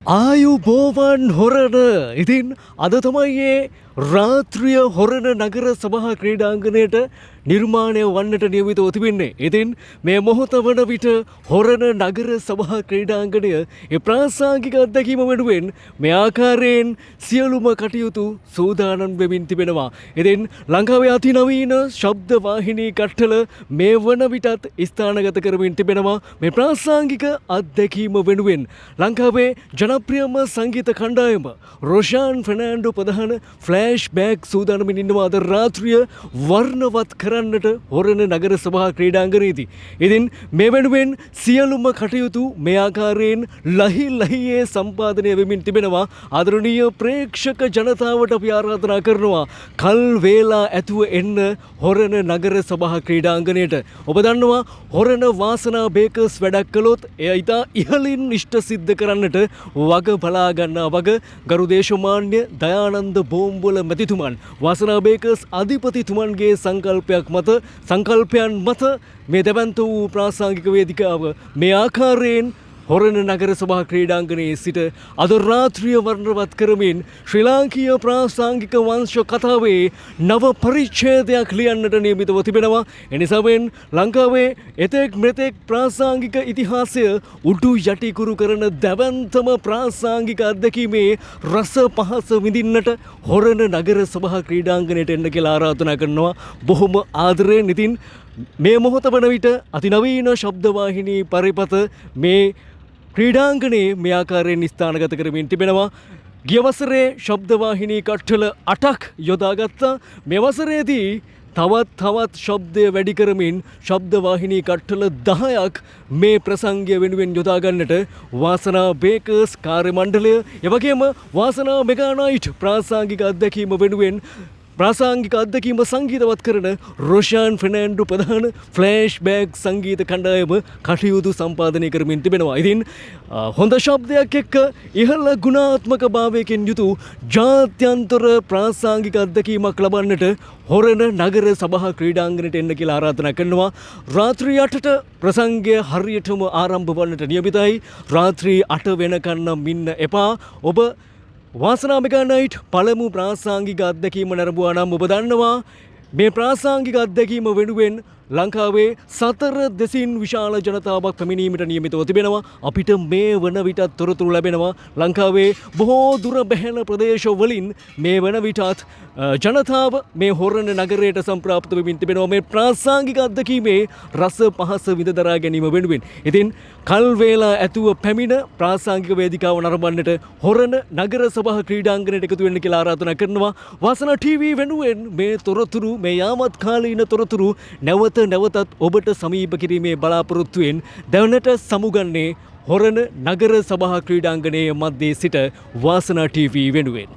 ආයුබෝවන් හොරණ ඉතින් අද තමයි ඒ රාත්‍රිය හොරණ නගර සභා ක්‍රීඩාංගණයට නිර්මාණය වන්නට නියමිතව තිබෙන්නේ. ඉතින් මේ මොහොත වන විට හොරණ නගර සභා ක්‍රීඩාංගණය ඒ ප්‍රාසංගික අත්දැකීම වෙනුවෙන් මේ ආකාරයෙන් සියලුම කටයුතු සූදානම් වෙමින් තිබෙනවා. ඉතින් ලංකාවේ අතිනවීන ශබ්ද වාහිනී කට්ටල මේ වන විටත් ස්ථානගත කරමින් තිබෙනවා මේ ප්‍රාසංගික අත්දැකීම වෙනුවෙන්. ලංකාවේ ජනප්‍රියම සංගීත කණ්ඩායම රොෂාන් ෆර්නෑන්ඩෝ ප්‍රධාන ෆ්ලෑෂ් බෑග් සූදානමින් ඉන්නවා අද රාත්‍රිය වර්ණවත් කරන්නට හොරණ නගර සභා ක්‍රීඩාංගණයේදී. ඉතින් මේ වෙනුවෙන් සියලුම කටයුතු මේ ආකාරයෙන් ලහියේ සම්පාදනය වෙමින් තිබෙනවා. ආදරණීය ප්‍රේක්ෂක ජනතාවට අපි ආරාධනා කරනවා කල් වේලා ඇතුව එන්න හොරණ නගර සභා ක්‍රීඩාංගණයට. ඔබ දන්නවා හොරණ වාසනා බේකර්ස් වැඩක් කළොත් එය ඉතා ඉහළින් ඉෂ්ට සිද්ධ කරන්නට වග බලා ගන්නා වග ගරු දේශමාන්‍ය දයානන්ද බෝම්බොල මැතිතුමන් වාසනා බේකර්ස් අධිපතිතුමන්ගේ සංකල්පයන් මත මේ දැවැන්ත වූ ප්‍රාසංගික වේදිකාව මේ ආකාරයෙන් හොරණ නගර සභා ක්‍රීඩාංගණයේ සිට අද රාත්‍රිය වර්ණවත් කරමින් ශ්‍රී ලාංකීය ප්‍රාසංගික වංශ කතාවේ නව පරිච්ඡේදයක් ලියන්නට නියමිතව තිබෙනවා. එනිසාවෙන් ලංකාවේ එතෙක් මෙතෙක් ප්‍රාසංගික ඉතිහාසය උඩු යටිකුරු කරන දැවැන්තම ප්‍රාසංගික අත්දැකීමේ රස පහස විඳින්නට හොරණ නගර සභා ක්‍රීඩාංගණයට එන්න කියලා ආරාධනා කරනවා. බොහොම ආදරයෙන්. ඉතින් මේ මොහොත වන විට අතිනවීන ශබ්දවාහිනී පරිපත මේ ක්‍රීඩාංගණයේ මේ ආකාරයෙන් ස්ථානගත කරමින් තිබෙනවා. ගිය වසරේ ශබ්දවාහිනී කට්ටල 8ක් යොදාගත්තා. මේ වසරේදී තවත් ශබ්දය වැඩි කරමින් ශබ්දවාහිනී කට්ටල 10ක් මේ ප්‍රසංගය වෙනුවෙන් යොදා ගන්නට වාසනා බේකර්ස් කාර්ය මණ්ඩලය එවැගේම වාසනා මෙගා නයිට් ප්‍රාසංගික අත්දැකීම වෙනුවෙන් ප්‍රාසංගික අත්දැකීම සංගීතවත් කරන රොෂාන් ෆර්නෑන්ඩෝ ප්‍රධාන ෆ්ලෑෂ් බෑග් සංගීත කණ්ඩායම කටයුතු සම්පාදනය කරමින් තිබෙනවා. ඉතින් හොඳ ශබ්දයක් එක්ක ඉහළ ගුණාත්මක භාවයකින් යුතු ජාත්‍යන්තර ප්‍රාසංගික අත්දැකීමක් ලබන්නට හොරණ නගර සභා ක්‍රීඩාංගණයට එන්න කියලා ආරාධනා කරනවා. රාත්‍රී 8ට ප්‍රසංගය හරියටම ආරම්භ වන්නට නියමිතයි. රාත්‍රී 8 වෙනකන් නම් ඉන්න එපා. ඔබ වාසනා මෙගා නයිට් පළමු ප්‍රාසංගික අත්දැකීම නැරඹුවා නම් ඔබ දන්නවා මේ ප්‍රාසංගික අත්දැකීම වෙනුවෙන් ලංකාවේ 4 දෙසින් විශාල ජනතාවක් පැමිණීමට නියමිතව තිබෙනවා. අපිට මේ වන විටත් තොරතුරු ලැබෙනවා ලංකාවේ බොහෝ දුර බැහැල ප්‍රදේශවලින් මේ වන විටත් ජනතාව මේ හොරණ නගරයට සම්ප්‍රාප්ත වෙමින් තිබෙනවා මේ ප්‍රාසංගික අත්දැකීමේ රස පහස විඳ දරා ගැනීම වෙනුවෙන්. ඉතින් කල් වේලා ඇතුව පැමිණ ප්‍රාසංගික වේදිකාව නරඹන්නට හොරණ නගර සභා ක්‍රීඩාංගණයට එකතු වෙන්න කියලා ආරාධනා කරනවා. වාසනා ටීවී වෙනුවෙන් මේ තොරතුරු මේ යාමත් කාලීන තොරතුරු නැවතත් ඔබට සමීප කිරීමේ බලාපොරොත්තුවෙන් දැනට සමුගන්නේ හොරණ නගර සභා ක්‍රීඩාංගණයේ මැදේ සිට වාසනා ටීවී වෙනුවෙන්.